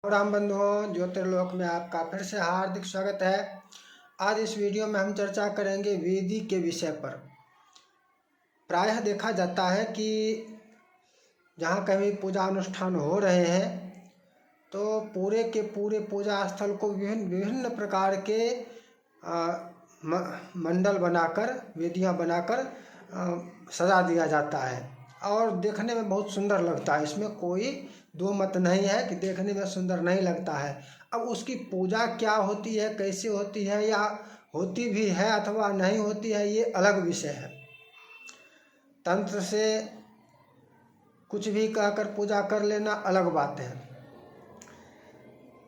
राम बंधुओं, ज्योतिर्लोक में आपका फिर से हार्दिक स्वागत है। आज इस वीडियो में हम चर्चा करेंगे वेदी के विषय पर। प्रायः देखा जाता है कि जहाँ कहीं पूजा अनुष्ठान हो रहे हैं तो पूरे के पूरे पूजा स्थल को विभिन्न प्रकार के मंडल बनाकर, वेदियाँ बनाकर सजा दिया जाता है और देखने में बहुत सुंदर लगता है। इसमें कोई दो मत नहीं है कि देखने में सुंदर नहीं लगता है। अब उसकी पूजा क्या होती है, कैसे होती है, या होती भी है अथवा नहीं होती है, ये अलग विषय है। तंत्र से कुछ भी कहकर पूजा कर लेना अलग बात है।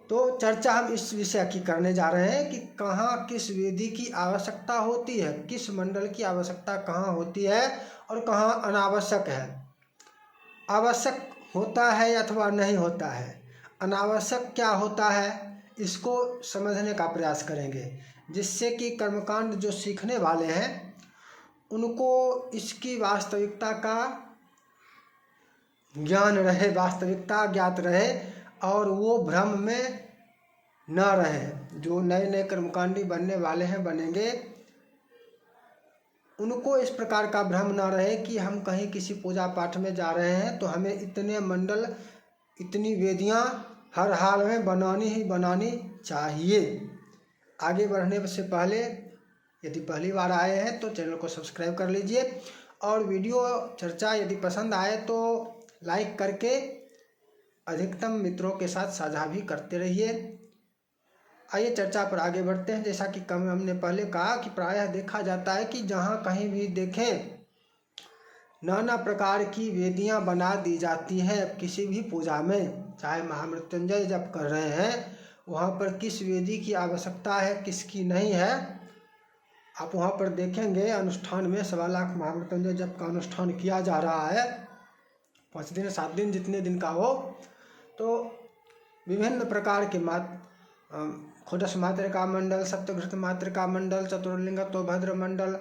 तो चर्चा हम इस विषय की करने जा रहे हैं कि कहाँ किस वेदी की आवश्यकता होती है, किस मंडल की आवश्यकता कहाँ होती है और कहाँ अनावश्यक है। आवश्यक होता है अथवा नहीं होता है, अनावश्यक क्या होता है, इसको समझने का प्रयास करेंगे, जिससे कि कर्मकांड जो सीखने वाले हैं उनको इसकी वास्तविकता का ज्ञान रहे, वास्तविकता ज्ञात रहे और वो भ्रम में न रहे। जो नए नए कर्मकांडी बनने वाले हैं, बनेंगे, उनको इस प्रकार का भ्रम ना रहे कि हम कहीं किसी पूजा पाठ में जा रहे हैं तो हमें इतने मंडल, इतनी वेदियां हर हाल में बनानी ही बनानी चाहिए। आगे बढ़ने से पहले यदि पहली बार आए हैं तो चैनल को सब्सक्राइब कर लीजिए और वीडियो चर्चा यदि पसंद आए तो लाइक करके अधिकतम मित्रों के साथ साझा भी करते रहिए। आइए चर्चा पर आगे बढ़ते हैं। जैसा कि हमने पहले कहा कि प्रायः देखा जाता है कि जहाँ कहीं भी देखें नाना प्रकार की वेदियाँ बना दी जाती हैं। किसी भी पूजा में, चाहे महामृत्युंजय जप कर रहे हैं, वहाँ पर किस वेदी की आवश्यकता है, किसकी नहीं है, आप वहाँ पर देखेंगे अनुष्ठान में 1.25 लाख महामृत्युंजय जप का अनुष्ठान किया जा रहा है। 5 दिन 7 दिन जितने दिन का हो, तो विभिन्न प्रकार के षोडश मातृका मंडल, सप्तघृत मातृका मंडल, चतुर्लिंगत्व भद्र मंडल,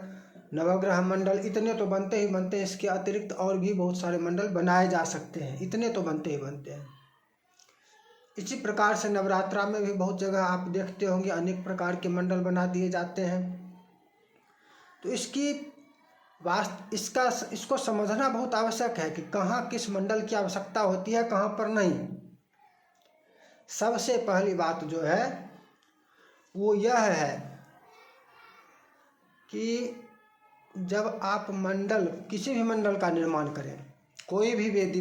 नवग्रह मंडल, इतने तो बनते ही बनते हैं। इसके अतिरिक्त और भी बहुत सारे मंडल बनाए जा सकते हैं, इतने तो बनते ही बनते हैं। इसी प्रकार से नवरात्रा में भी बहुत जगह आप देखते होंगे अनेक प्रकार के मंडल बना दिए जाते हैं। तो इसको समझना बहुत आवश्यक है कि कहाँ किस मंडल की आवश्यकता होती है, कहाँ पर नहीं। सबसे पहली बात जो है वो यह है कि जब आप किसी भी मंडल का निर्माण करें, कोई भी वेदी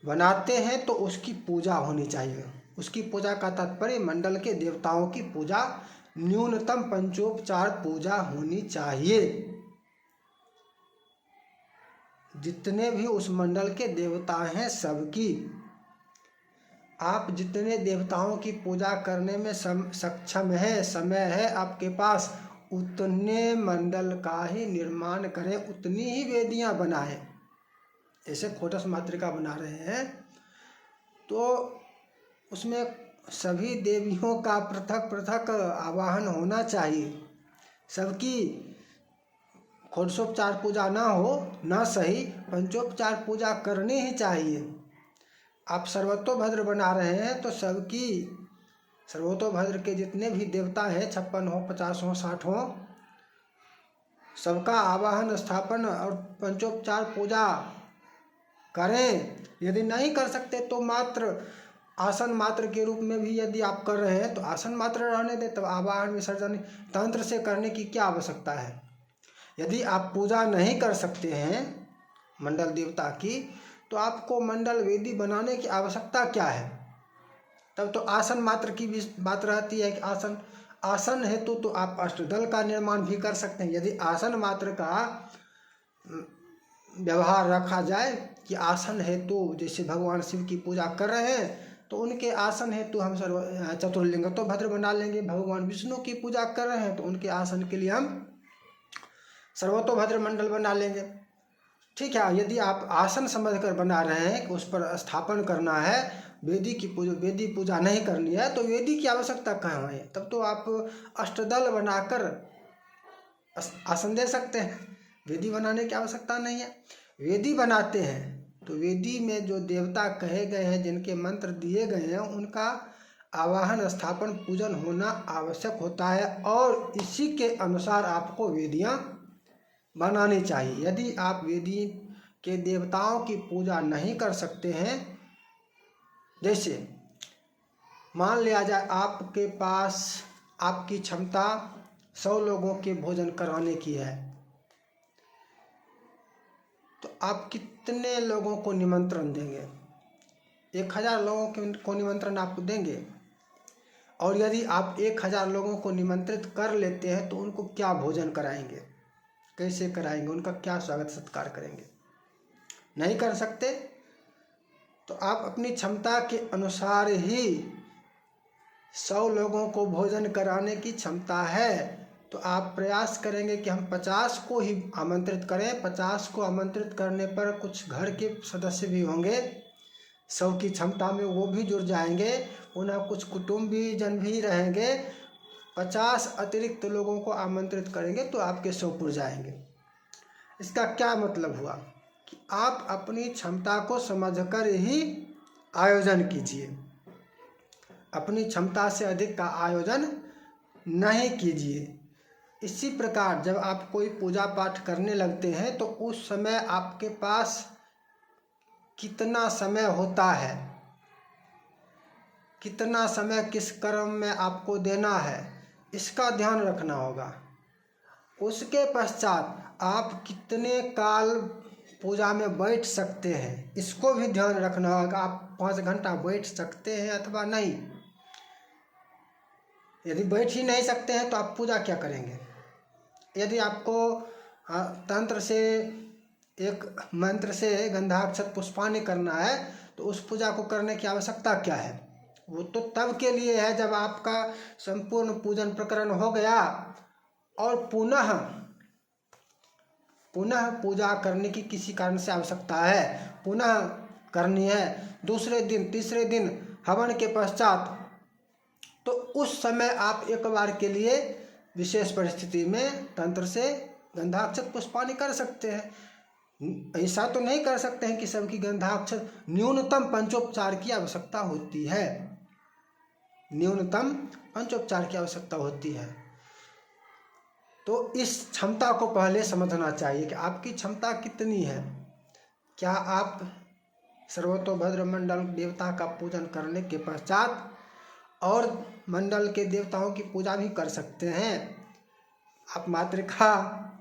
बनाते हैं तो उसकी पूजा होनी चाहिए। उसकी पूजा का तात्पर्य मंडल के देवताओं की पूजा, न्यूनतम पंचोपचार पूजा होनी चाहिए। जितने भी उस मंडल के देवता हैं सबकी, आप जितने देवताओं की पूजा करने में सक्षम है, समय है आपके पास, उतने मंडल का ही निर्माण करें, उतनी ही वेदियां बनाएं। जैसे षोडश मातृका बना रहे हैं तो उसमें सभी देवियों का पृथक पृथक आवाहन होना चाहिए। सबकी षोडशोपचार पूजा ना हो ना सही, पंचोपचार पूजा करनी ही चाहिए। आप सर्वतोभद्र बना रहे हैं तो सबकी सर्वतोभद्र के जितने भी देवता हैं, 56 हो, 50 हो, 60 हो, सबका आवाहन, स्थापन और पंचोपचार पूजा करें। यदि नहीं कर सकते तो मात्र आसन मात्र के रूप में भी यदि आप कर रहे हैं तो आसन मात्र रहने दें। तब आवाहन विसर्जन तंत्र से करने की क्या आवश्यकता है। यदि आप पूजा नहीं कर सकते हैं मंडल देवता की, तो आपको मंडल वेदी बनाने की आवश्यकता क्या है। तब तो आसन मात्र की भी बात रहती है कि आसन हेतु तो आप अष्टदल का निर्माण भी कर सकते हैं। यदि आसन मात्र का व्यवहार रखा जाए कि आसन हेतु, जैसे भगवान शिव की पूजा कर रहे हैं तो उनके आसन हेतु हम चतुर्लिंग तो भद्र बना लेंगे। भगवान विष्णु की पूजा कर रहे हैं तो उनके आसन के लिए हम सर्वतोभद्र मंडल बना लेंगे। ठीक है। यदि आप आसन समझकर बना रहे हैं कि उस पर स्थापन करना है, वेदी पूजा नहीं करनी है, तो वेदी की आवश्यकता कहाँ है। तब तो आप अष्टदल बनाकर आसन दे सकते हैं, वेदी बनाने की आवश्यकता नहीं है। वेदी बनाते हैं तो वेदी में जो देवता कहे गए हैं, जिनके मंत्र दिए गए हैं, उनका आवाहन, स्थापन, पूजन होना आवश्यक होता है और इसी के अनुसार आपको वेदियाँ बनानी चाहिए। यदि आप वेदी के देवताओं की पूजा नहीं कर सकते हैं, जैसे मान लिया जाए आपके पास आपकी क्षमता 100 लोगों के भोजन कराने की है, तो आप कितने लोगों को निमंत्रण देंगे? 1000 लोगों को निमंत्रण आप देंगे। और यदि आप 1000 लोगों को निमंत्रित कर लेते हैं तो उनको क्या भोजन कराएंगे, कैसे कराएंगे, उनका क्या स्वागत सत्कार करेंगे? नहीं कर सकते। तो आप अपनी क्षमता के अनुसार ही 100 लोगों को भोजन कराने की क्षमता है तो आप प्रयास करेंगे कि हम 50 को ही आमंत्रित करें। 50 को आमंत्रित करने पर कुछ घर के सदस्य भी होंगे, 100 की क्षमता में वो भी जुड़ जाएंगे, उन्हें कुछ कुटुंबी जन भी रहेंगे। 50 अतिरिक्त लोगों को आमंत्रित करेंगे तो आपके 100 पुर जाएंगे। इसका क्या मतलब हुआ कि आप अपनी क्षमता को समझकर ही आयोजन कीजिए, अपनी क्षमता से अधिक का आयोजन नहीं कीजिए। इसी प्रकार जब आप कोई पूजा पाठ करने लगते हैं तो उस समय आपके पास कितना समय होता है, कितना समय किस कर्म में आपको देना है, इसका ध्यान रखना होगा। उसके पश्चात आप कितने काल पूजा में बैठ सकते हैं, इसको भी ध्यान रखना होगा। आप 5 घंटा बैठ सकते हैं अथवा नहीं। यदि बैठ ही नहीं सकते हैं तो आप पूजा क्या करेंगे? यदि आपको तंत्र से, एक मंत्र से गंधाक्षत पुष्पाणि करना है तो उस पूजा को करने की आवश्यकता क्या है? वो तो तब के लिए है जब आपका संपूर्ण पूजन प्रकरण हो गया और पुनः पूजा करने की किसी कारण से आवश्यकता है, पुनः करनी है दूसरे दिन, तीसरे दिन हवन के पश्चात, तो उस समय आप एक बार के लिए विशेष परिस्थिति में तंत्र से गंधाक्षत पुष्पाणि कर सकते हैं। ऐसा तो नहीं कर सकते हैं कि सबकी गंधाक्षत, न्यूनतम पंचोपचार की आवश्यकता होती है, न्यूनतम पंचोपचार की आवश्यकता होती है। तो इस क्षमता को पहले समझना चाहिए कि आपकी क्षमता कितनी है। क्या आप सर्वतोभद्र मंडल देवता का पूजन करने के पश्चात और मंडल के देवताओं की पूजा भी कर सकते हैं? आप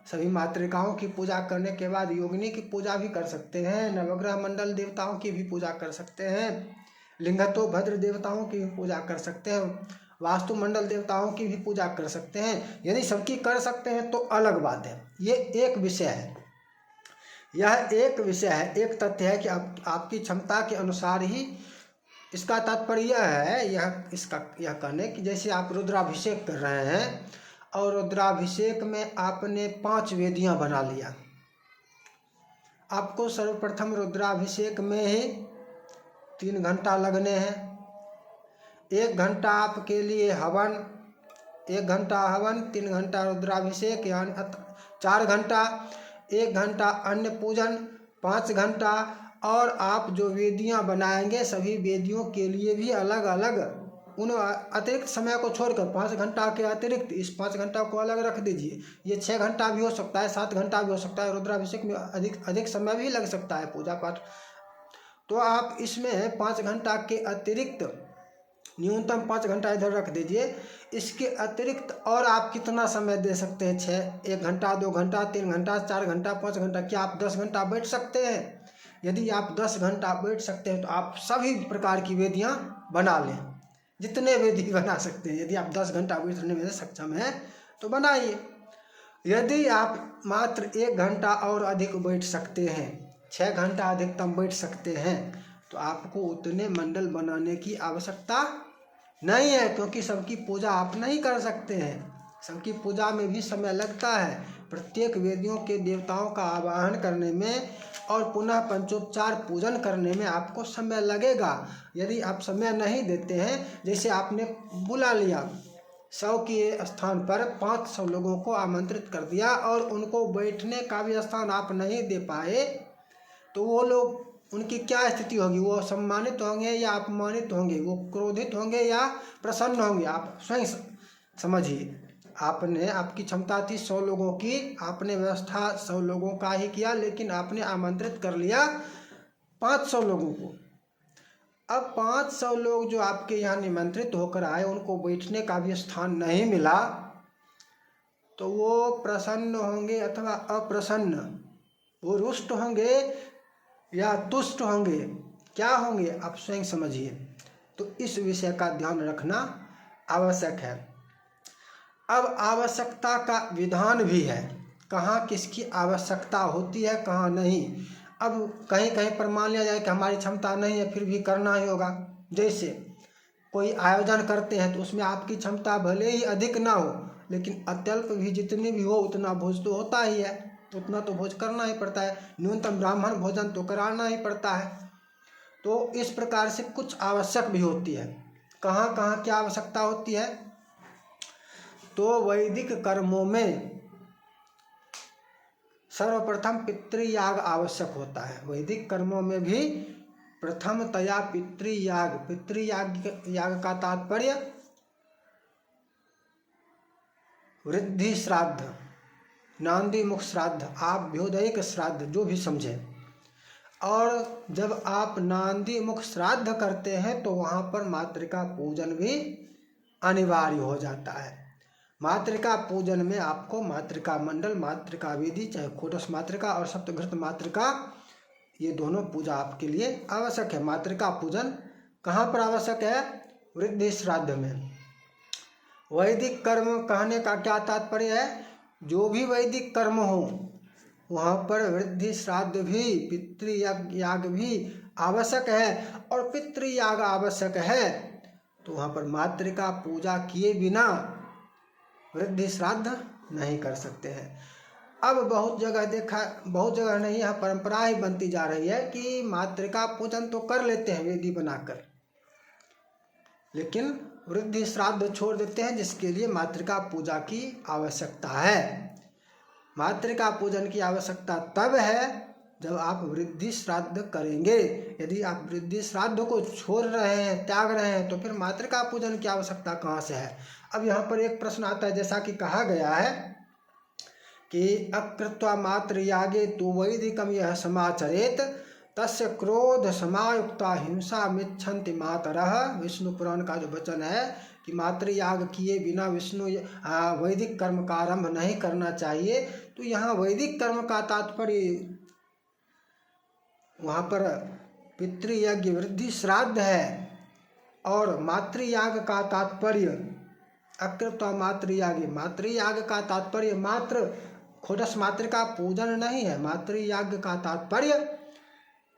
सभी मातृकाओं की पूजा करने के बाद योगिनी की पूजा भी कर सकते हैं, नवग्रह मंडल देवताओं की भी पूजा कर सकते हैं, लिंगतो भद्र देवताओं की भी पूजा कर सकते हैं, वास्तु मंडल देवताओं की भी पूजा कर सकते हैं। यदि सबकी कर सकते हैं तो अलग बात है, ये एक विषय है, यह एक विषय है, एक तथ्य है कि आपकी क्षमता के अनुसार ही। इसका तात्पर्य यह है, यह कहने कि जैसे आप रुद्राभिषेक कर रहे हैं और रुद्राभिषेक में आपने 5 वेदियां बना लिया, आपको सर्वप्रथम रुद्राभिषेक में ही 3 घंटा लगने हैं। 1 घंटा आपके लिए हवन, 1 घंटा हवन, 3 घंटा रुद्राभिषेक, यानी 4 घंटा, 1 घंटा अन्न पूजन, 5 घंटा, और आप जो वेदियां बनाएंगे सभी वेदियों के लिए भी अलग अलग उन अतिरिक्त समय को छोड़कर 5 घंटा के अतिरिक्त इस 5 घंटा को अलग रख दीजिए। ये 6 घंटा भी हो सकता है, 7 घंटा भी हो सकता है, रुद्राभिषेक में अधिक समय भी लग सकता है पूजा पाठ। तो आप इसमें 5 घंटा के अतिरिक्त न्यूनतम 5 घंटा इधर रख दीजिए। इसके अतिरिक्त और आप कितना समय दे सकते हैं? 1 घंटा, 2 घंटा, 3 घंटा, 4 घंटा, 5 घंटा, क्या आप 10 घंटा बैठ सकते हैं? यदि आप 10 घंटा बैठ सकते हैं तो आप सभी प्रकार की वेदियां बना लें, जितने वेदी बना सकते हैं। यदि आप 10 घंटा बैठने में सक्षम हैं तो बनाइए। यदि आप मात्र 1 घंटा और अधिक बैठ सकते हैं, 6 घंटा अधिकतम बैठ सकते हैं, तो आपको उतने मंडल बनाने की आवश्यकता नहीं है, क्योंकि सबकी पूजा आप नहीं कर सकते हैं। सबकी पूजा में भी समय लगता है। प्रत्येक वेदियों के देवताओं का आवाहन करने में और पुनः पंचोपचार पूजन करने में आपको समय लगेगा। यदि आप समय नहीं देते हैं, जैसे आपने बुला लिया 100 के स्थान पर 500 लोगों को आमंत्रित कर दिया और उनको बैठने का भी स्थान आप नहीं दे पाए, तो वो लोग उनकी क्या स्थिति होगी, वो सम्मानित होंगे या अपमानित होंगे, वो क्रोधित होंगे या प्रसन्न होंगे, आप स्वयं समझिए। आपने, आपकी क्षमता थी 100 लोगों की, आपने व्यवस्था 100 लोगों का ही किया, लेकिन आपने आमंत्रित कर लिया 500 लोगों को। अब 500 लोग जो आपके यहाँ निमंत्रित होकर आए, उनको बैठने का भी स्थान नहीं मिला, तो वो प्रसन्न होंगे अथवा अप्रसन्न, वो रुष्ट होंगे या तुष्ट होंगे, क्या होंगे, आप स्वयं समझिए। तो इस विषय का ध्यान रखना आवश्यक है। अब आवश्यकता का विधान भी है, कहाँ किसकी आवश्यकता होती है, कहाँ नहीं। अब कहीं कहीं पर मान लिया जाए कि हमारी क्षमता नहीं है, फिर भी करना ही होगा। जैसे कोई आयोजन करते हैं तो उसमें आपकी क्षमता भले ही अधिक ना हो, लेकिन अत्यल्प भी जितनी भी हो उतना भोज तो होता ही है, उतना तो भोज करना ही पड़ता है, न्यूनतम ब्राह्मण भोजन तो कराना ही पड़ता है। तो इस प्रकार से कुछ आवश्यक भी होती है। कहाँ कहाँ क्या आवश्यकता होती है, तो वैदिक कर्मों में सर्वप्रथम पितृयाग आवश्यक होता है। वैदिक कर्मों में भी प्रथमतया पितृयाग का तात्पर्य वृद्धि श्राद्ध, नांदी मुख श्राद्ध, आभ्युदयिक श्राद्ध, जो भी समझें। और जब आप नांदी मुख श्राद्ध करते हैं तो वहाँ पर मातृका पूजन भी अनिवार्य हो जाता है। मातृका पूजन में आपको मातृका मंडल, मातृका विधि, चाहे खोटस मातृका और सप्तघृत मातृका, ये दोनों पूजा आपके लिए आवश्यक है। मातृका पूजन कहाँ पर आवश्यक है, वृद्धि श्राद्ध में। वैदिक कर्म कहने का क्या तात्पर्य है, जो भी वैदिक कर्म हो वहाँ पर वृद्धि श्राद्ध भी, पितृयाग भी आवश्यक है। और पितृयाग आवश्यक है तो वहाँ पर मातृका पूजा किए बिना वृद्धि श्राद्ध नहीं कर सकते हैं। अब बहुत जगह देखा, बहुत जगह नहीं, यह परंपरा ही बनती जा रही है कि मातृका पूजन तो कर लेते हैं वेदी बनाकर, लेकिन वृद्धि श्राद्ध छोड़ देते हैं, जिसके लिए मातृका पूजा की आवश्यकता है। मातृका पूजन की आवश्यकता तब है जब आप वृद्धि श्राद्ध करेंगे। यदि आप वृद्धि श्राद्ध को छोड़ रहे हैं, त्याग रहे हैं, तो फिर मातृका पूजन की आवश्यकता कहाँ से है। अब यहाँ पर एक प्रश्न आता है, जैसा कि कहा गया है कि अकृत्वा मातृयागे तु वैदिकम यह समाचरेत तस्य क्रोध समायुक्ता हिंसा मिच्छन्ति मातरः। विष्णु पुराण का जो वचन है कि मातृयाग किए बिना वैदिक कर्म का आरंभ नहीं करना चाहिए, तो यहाँ वैदिक कर्म का तात्पर्य वहाँ पर पितृयज्ञ वृद्धि श्राद्ध है, और मातृयाग का तात्पर्य अकृत्वा मातृयाग, मातृयाग का तात्पर्य मात्र खोटस मातृका पूजन नहीं है। मातृयाग का तात्पर्य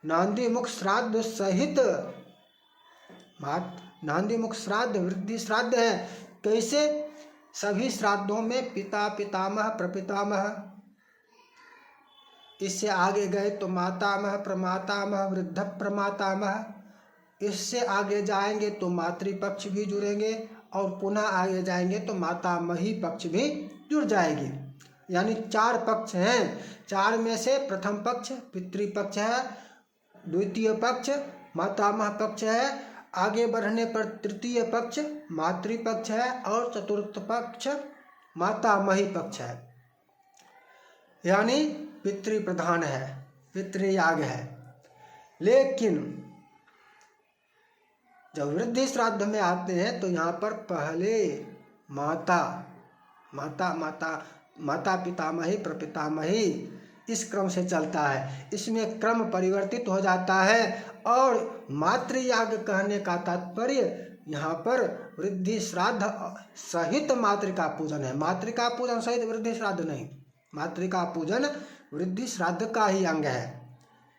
नांदी मुख श्राद्ध सहित, नांदी मुख श्राद्ध वृद्धि श्राद्ध है। कैसे, सभी श्राद्धों में पिता पितामह प्रपितामह, इससे आगे गए तो मातामह प्रमातामह वृद्ध प्रमातामह, इससे आगे जाएंगे तो मातृपक्ष भी जुड़ेंगे, और पुनः आगे जाएंगे तो मातामही पक्ष भी जुड़ जाएगी। यानी 4 पक्ष हैं। 4 में से प्रथम पक्ष पितृपक्ष है, द्वितीय पक्ष मातामह पक्ष है, आगे बढ़ने पर तृतीय पक्ष मातृपक्ष है, और चतुर्थ पक्ष मातामही पक्ष है। यानी पितृ प्रधान है, पितृयाग है। लेकिन जब वृद्धि श्राद्ध में आते हैं तो यहाँ पर पहले माता पितामही प्रपितामही, इस क्रम से चलता है। इसमें क्रम परिवर्तित हो जाता है, और मातृयाग कहने का तात्पर्य यहाँ पर वृद्धि श्राद्ध सहित मातृका पूजन है। मातृका पूजन सहित वृद्धि श्राद्ध नहीं, मातृका पूजन वृद्धि श्राद्ध का ही अंग है।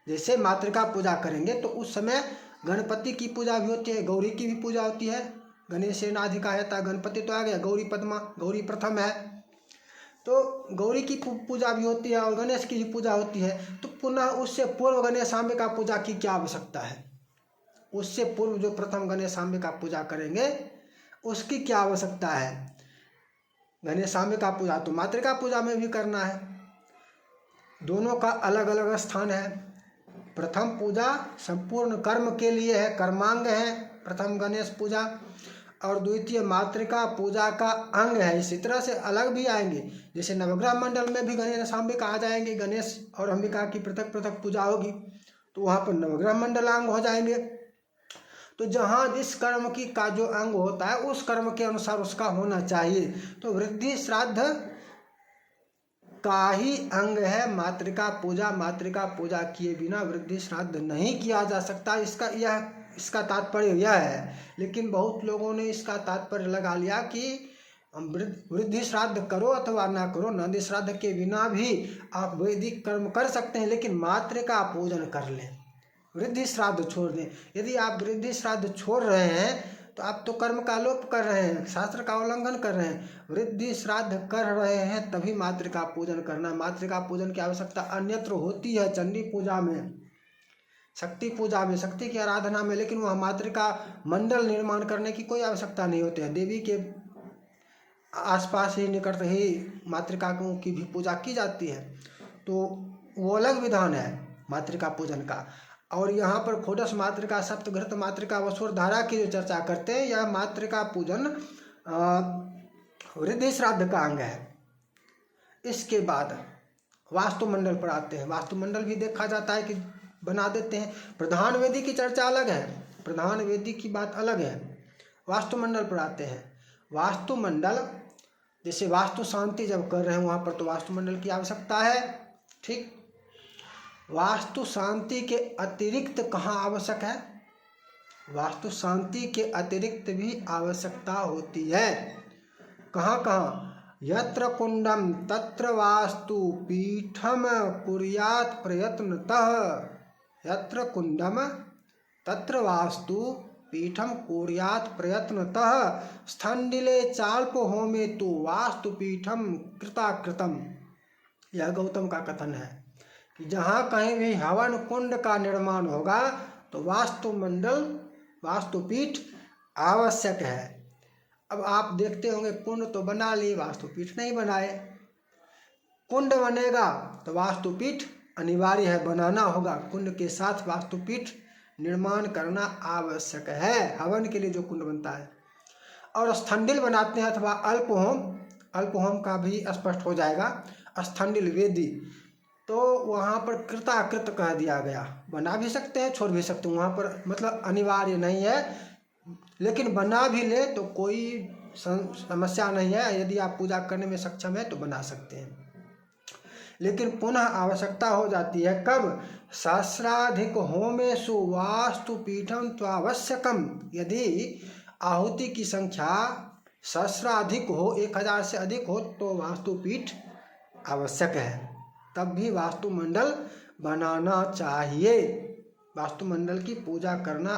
जैसे मातृका पूजा करेंगे तो उस समय गणपति की पूजा भी होती है, गौरी की भी पूजा होती है। गणेशेनाधिकायता, गणपति तो आ गया, गौरी पद्मा, गौरी प्रथम है, तो गौरी की पूजा भी होती है और गणेश की भी पूजा होती है। तो पुनः उससे पूर्व गणेशांबिका पूजा की क्या आवश्यकता है, उससे पूर्व जो प्रथम गणेशांबिका पूजा करेंगे उसकी क्या आवश्यकता है। गणेशांबिका पूजा तो मातृका पूजा में भी करना है, दोनों का अलग अलग स्थान है। प्रथम पूजा संपूर्ण कर्म के लिए है, कर्मांग है प्रथम गणेश पूजा, और द्वितीय मातृका पूजा का अंग है। इसी तरह से अलग भी आएंगे, जैसे नवग्रह मंडल में भी गणेश अंबिका आ जाएंगे, गणेश और अंबिका की पृथक पृथक पूजा होगी, तो वहाँ पर नवग्रह मंडलांग हो जाएंगे। तो जहाँ जिस कर्म की का जो अंग होता है उस कर्म के अनुसार उसका होना चाहिए। तो वृद्धि श्राद्ध का ही अंग है मातृका पूजा। मातृका पूजा किए बिना वृद्धि श्राद्ध नहीं किया जा सकता, इसका तात्पर्य यह है। लेकिन बहुत लोगों ने इसका तात्पर्य लगा लिया कि वृद्धि श्राद्ध करो अथवा ना करो, नंदी श्राद्ध के बिना भी आप वैदिक कर्म कर सकते हैं, लेकिन मातृका पूजन कर लें, वृद्धि श्राद्ध छोड़ दें। यदि आप वृद्धि श्राद्ध छोड़ रहे हैं तो आप तो कर्म का लोप कर रहे हैं, शास्त्र का उल्लंघन कर रहे हैं। वृद्धि श्राद्ध कर रहे हैं तभी मातृका पूजन करना। मातृका पूजन की आवश्यकता अन्यत्र होती है, चंडी पूजा में, शक्ति पूजा में, शक्ति की आराधना में, लेकिन वहाँ मातृका मंडल निर्माण करने की कोई आवश्यकता नहीं होती है। देवी के आसपास ही निकट ही मातृका की भी पूजा की जाती है, तो वो अलग विधान है मातृका पूजन का। और यहाँ पर खोडस मातृका, सप्तघृत मातृका, वसुरधारा की जो चर्चा करते हैं, यह मातृका पूजन वृद्धि श्राद्ध का अंग है। इसके बाद वास्तुमंडल पर आते हैं। वास्तुमंडल भी देखा जाता है कि बना देते हैं। प्रधान वेदी की चर्चा अलग है, प्रधान वेदी की बात अलग है। वास्तुमंडल पर आते हैं। वास्तुमंडल जैसे वास्तु शांति जब कर रहे हैं वहाँ पर तो वास्तुमंडल की आवश्यकता है, ठीक। वास्तु शांति के अतिरिक्त कहाँ आवश्यक है? वास्तु शांति के अतिरिक्त भी आवश्यकता होती है। कहाँ कहाँ? यत्र कुंडम तत्र वास्तु पीठम कुर्यात् प्रयत्नतः। यत्र कुंडम तत्र वास्तु पीठम कुर्यात् प्रयत्नतः स्थंडिले चाल्प होमे तो वास्तु पीठम कृताकृतम। यह गौतम का कथन है कि जहाँ कहीं भी हवन कुंड का निर्माण होगा तो वास्तुमंडल, वास्तुपीठ आवश्यक है। अब आप देखते होंगे कुंड तो बना लिए, वास्तुपीठ नहीं बनाए। कुंड बनेगा तो वास्तुपीठ अनिवार्य है, बनाना होगा। कुंड के साथ वास्तुपीठ निर्माण करना आवश्यक है, हवन के लिए जो कुंड बनता है। और स्थंडिल बनाते हैं अथवा अल्पहोम, अल्पहोम का भी स्पष्ट हो जाएगा, स्थंडिल वेदी, तो वहाँ पर कृताकृत कह दिया गया। बना भी सकते हैं, छोड़ भी सकते हैं, वहाँ पर मतलब अनिवार्य नहीं है, लेकिन बना भी ले तो कोई समस्या नहीं है। यदि आप पूजा करने में सक्षम है तो बना सकते हैं। लेकिन पुनः आवश्यकता हो जाती है कब? सहस्राधिक होमेषु वास्तुपीठम त्वावश्यकम। यदि आहुति की संख्या सहस्राधिक हो, 1000 से अधिक हो, तो वास्तुपीठ आवश्यक है, तब भी वास्तुमंडल बनाना चाहिए। वास्तुमंडल की पूजा करना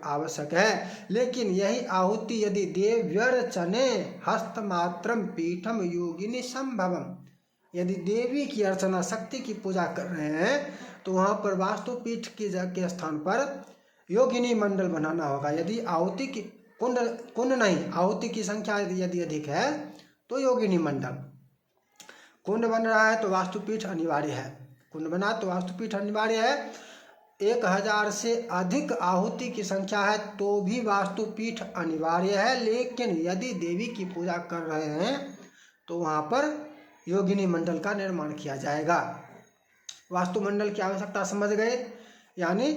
आवश्यक है। लेकिन यही आहुति यदि देव्यर्चने हस्तमात्रम पीठम योगिनी संभवम, यदि देवी की अर्चना, शक्ति की पूजा कर रहे हैं तो वहाँ पर वास्तुपीठ के स्थान पर योगिनी मंडल बनाना होगा। यदि आहुति की कुंड नहीं, आहुति की संख्या यदि अधिक है तो योगिनी मंडल। कुंड बन रहा है तो वास्तुपीठ अनिवार्य है, कुंड बना तो वास्तुपीठ अनिवार्य है। 1000 से अधिक आहुति की संख्या है तो भी वास्तुपीठ अनिवार्य है। लेकिन यदि देवी की पूजा कर रहे हैं तो वहाँ पर योगिनी मंडल का निर्माण किया जाएगा। वास्तुमंडल की आवश्यकता समझ गए? यानी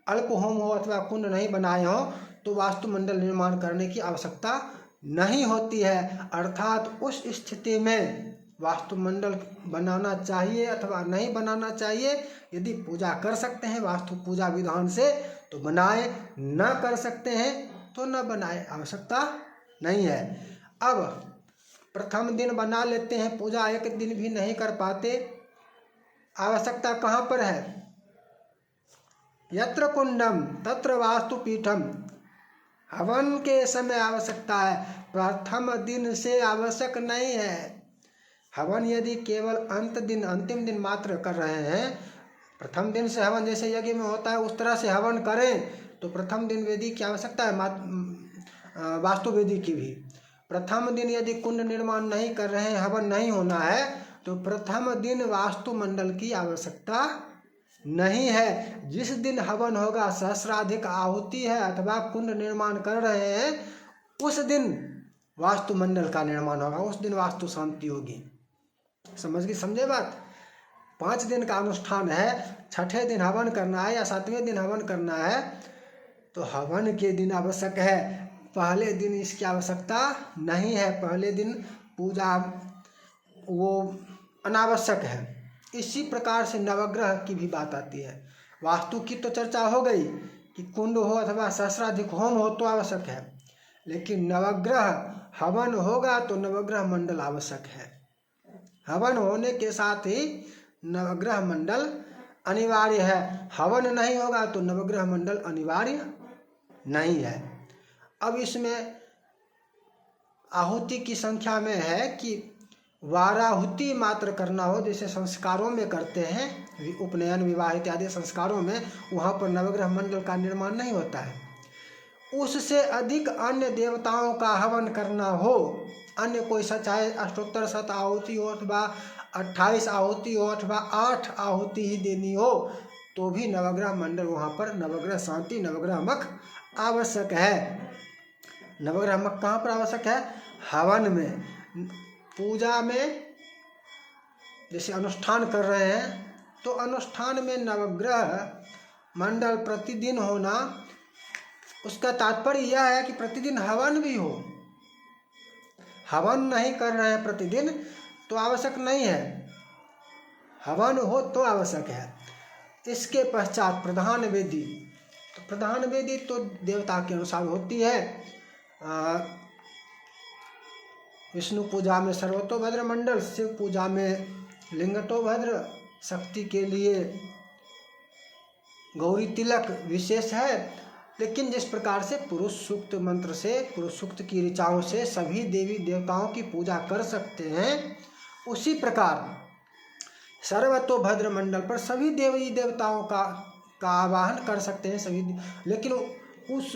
अल्प होम हो अथवा कुंड नहीं बनाए हो तो वास्तुमंडल निर्माण करने की आवश्यकता नहीं होती है। अर्थात उस स्थिति में वास्तुमंडल बनाना चाहिए अथवा नहीं बनाना चाहिए। यदि पूजा कर सकते हैं वास्तु पूजा विधान से तो बनाए, न कर सकते हैं तो न बनाए, आवश्यकता नहीं है। अब प्रथम दिन बना लेते हैं, पूजा एक दिन भी नहीं कर पाते, आवश्यकता कहाँ पर है? यत्र कुंडम तत्र वास्तुपीठम। हवन के समय आवश्यकता है, प्रथम दिन से आवश्यक नहीं है। हवन यदि केवल अंतिम दिन मात्र कर रहे हैं, प्रथम दिन से हवन जैसे यज्ञ में होता है उस तरह से हवन करें तो प्रथम दिन वेदी की आवश्यकता है, वास्तु वेदी की भी। प्रथम दिन यदि कुंड निर्माण नहीं कर रहे हैं, हवन नहीं होना है, तो प्रथम दिन वास्तुमंडल की आवश्यकता नहीं है। जिस दिन हवन होगा, सहस्राधिक आहुति है अथवा कुंड निर्माण कर रहे हैं, उस दिन वास्तुमंडल का निर्माण होगा, उस दिन वास्तु शांति होगी। समझे बात। 5 दिन का अनुष्ठान है, 6ठे दिन हवन करना है या 7वें दिन हवन करना है, तो हवन के दिन आवश्यक है, पहले दिन इसकी आवश्यकता नहीं है। पहले दिन पूजा वो अनावश्यक है। इसी प्रकार से नवग्रह की भी बात आती है। वास्तु की तो चर्चा हो गई कि कुंड हो अथवा सहस्राधिक होम हो तो आवश्यक है, लेकिन नवग्रह हवन होगा तो नवग्रह मंडल आवश्यक है। हवन होने के साथ ही नवग्रह मंडल अनिवार्य है। हवन नहीं होगा तो नवग्रह मंडल अनिवार्य नहीं है। अब इसमें आहुति की संख्या में है कि वाराहुति मात्र करना हो, जैसे संस्कारों में करते हैं, उपनयन विवाह इत्यादि संस्कारों में, वहाँ पर नवग्रह मंडल का निर्माण नहीं होता है। उससे अधिक अन्य देवताओं का हवन करना हो, अन्य कोई चाहे अष्टोत्तर शत आहुति हो अथवा 28 आहुति हो अथवा 8 आहुति ही देनी हो, तो भी नवग्रह मंडल वहाँ पर नवग्रह शांति नवग्रह मख आवश्यक है। नवग्रह मख कहाँ पर आवश्यक है? हवन में। पूजा में जैसे अनुष्ठान कर रहे हैं तो अनुष्ठान में नवग्रह मंडल प्रतिदिन होना, उसका तात्पर्य यह है कि प्रतिदिन हवन भी हो। हवन नहीं कर रहे हैं प्रतिदिन तो आवश्यक नहीं है, हवन हो तो आवश्यक है। इसके पश्चात प्रधान वेदी, तो प्रधान वेदी तो देवता के अनुसार होती है। विष्णु पूजा में सर्वतोभद्र मंडल, शिव पूजा में लिंगतोभद्र, शक्ति के लिए गौरी तिलक विशेष है। लेकिन जिस प्रकार से पुरुष सूक्त मंत्र से, पुरुष सूक्त की ऋचाओं से सभी देवी देवताओं की पूजा कर सकते हैं, उसी प्रकार सर्वतोभद्र मंडल पर सभी देवी देवताओं का आवाहन कर सकते हैं सभी। लेकिन उस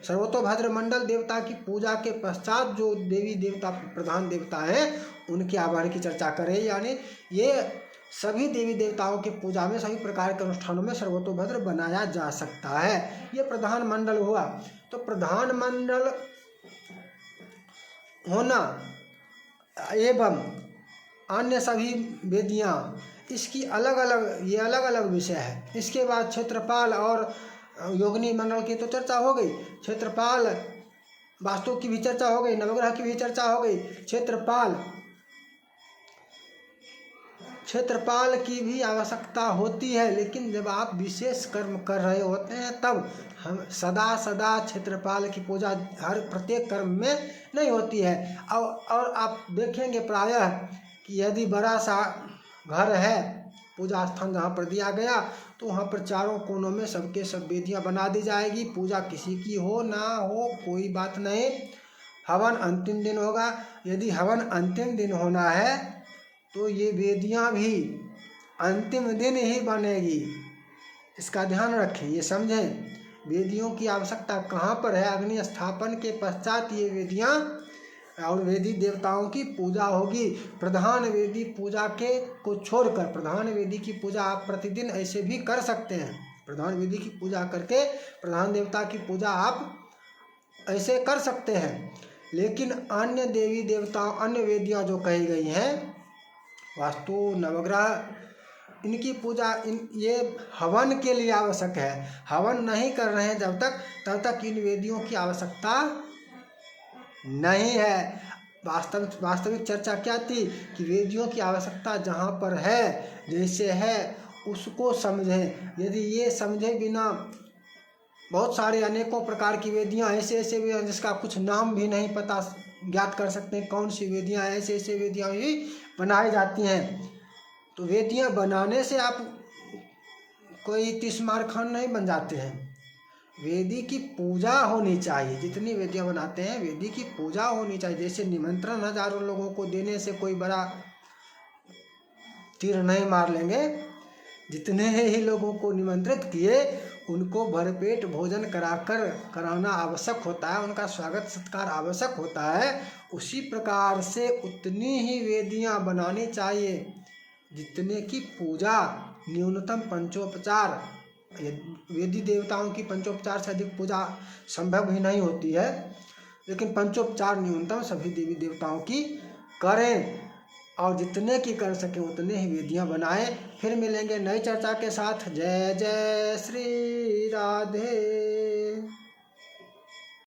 सर्वतोभद्र मंडल देवता की पूजा के पश्चात जो देवी देवता प्रधान देवता हैं उनके आवाहन की चर्चा करें। यानी ये सभी देवी देवताओं की पूजा में सभी प्रकार के अनुष्ठानों में सर्वतोभद्र बनाया जा सकता है। ये प्रधान मंडल हुआ। तो प्रधान मंडल होना एवं अन्य सभी वेदियाँ, इसकी अलग अलग विषय है। इसके बाद क्षेत्रपाल और योगिनी मंडल की तो चर्चा हो गई, क्षेत्रपाल वास्तु की भी चर्चा हो गई, नवग्रह की भी चर्चा हो गई। क्षेत्रपाल की भी आवश्यकता होती है, लेकिन जब आप विशेष कर्म कर रहे होते हैं तब हम सदा क्षेत्रपाल की पूजा हर प्रत्येक कर्म में नहीं होती है। और आप देखेंगे प्रायः कि यदि बड़ा सा घर है, पूजा स्थान जहाँ पर दिया गया, तो वहाँ पर चारों कोनों में सबके सब वेदियाँ बना दी जाएगी। पूजा किसी की हो ना हो कोई बात नहीं, हवन अंतिम दिन होगा। यदि हवन अंतिम दिन होना है तो ये वेदियाँ भी अंतिम दिन ही बनेगी। इसका ध्यान रखें, ये समझें। वेदियों की आवश्यकता कहाँ पर है? अग्नि स्थापन के पश्चात ये वेदियाँ और वेदी देवताओं की पूजा होगी। प्रधान वेदी पूजा के को छोड़कर प्रधान वेदी की पूजा आप प्रतिदिन ऐसे भी कर सकते हैं। प्रधान वेदी की पूजा करके प्रधान देवता की पूजा आप ऐसे कर सकते हैं। लेकिन अन्य देवी देवताओं, अन्य वेदियाँ जो कही गई हैं, वास्तु नवग्रह, इनकी पूजा ये हवन के लिए आवश्यक है। हवन नहीं कर रहे हैं तब तक इन वेदियों की आवश्यकता नहीं है। वास्तविक चर्चा क्या थी कि वेदियों की आवश्यकता जहाँ पर है, जैसे है उसको समझें। यदि ये समझे बिना बहुत सारे अनेकों प्रकार की वेदियाँ ऐसे भी हैं जिसका कुछ नाम भी नहीं पता, ज्ञात कर सकते हैं कौन सी वेदियाँ, ऐसे वेदियाँ भी बनाई जाती हैं। तो वेदियाँ बनाने से आप कोई तीसमार खान नहीं बन जाते हैं। वेदी की पूजा होनी चाहिए। जितनी वेदियाँ बनाते हैं वेदी की पूजा होनी चाहिए। जैसे निमंत्रण हजारों लोगों को देने से कोई बड़ा तीर नहीं मार लेंगे। जितने ही लोगों को निमंत्रित किए उनको भरपेट भोजन कराना आवश्यक होता है, उनका स्वागत सत्कार आवश्यक होता है। उसी प्रकार से उतनी ही वेदियाँ बनानी चाहिए जितने की पूजा न्यूनतम पंचोपचार, वेदी देवताओं की पंचोपचार से अधिक पूजा संभव ही नहीं होती है, लेकिन पंचोपचार न्यूनतम सभी देवी देवताओं की करें और जितने की कर सके उतने ही वेदियां बनाएं। फिर मिलेंगे नई चर्चा के साथ। जय जय श्री राधे।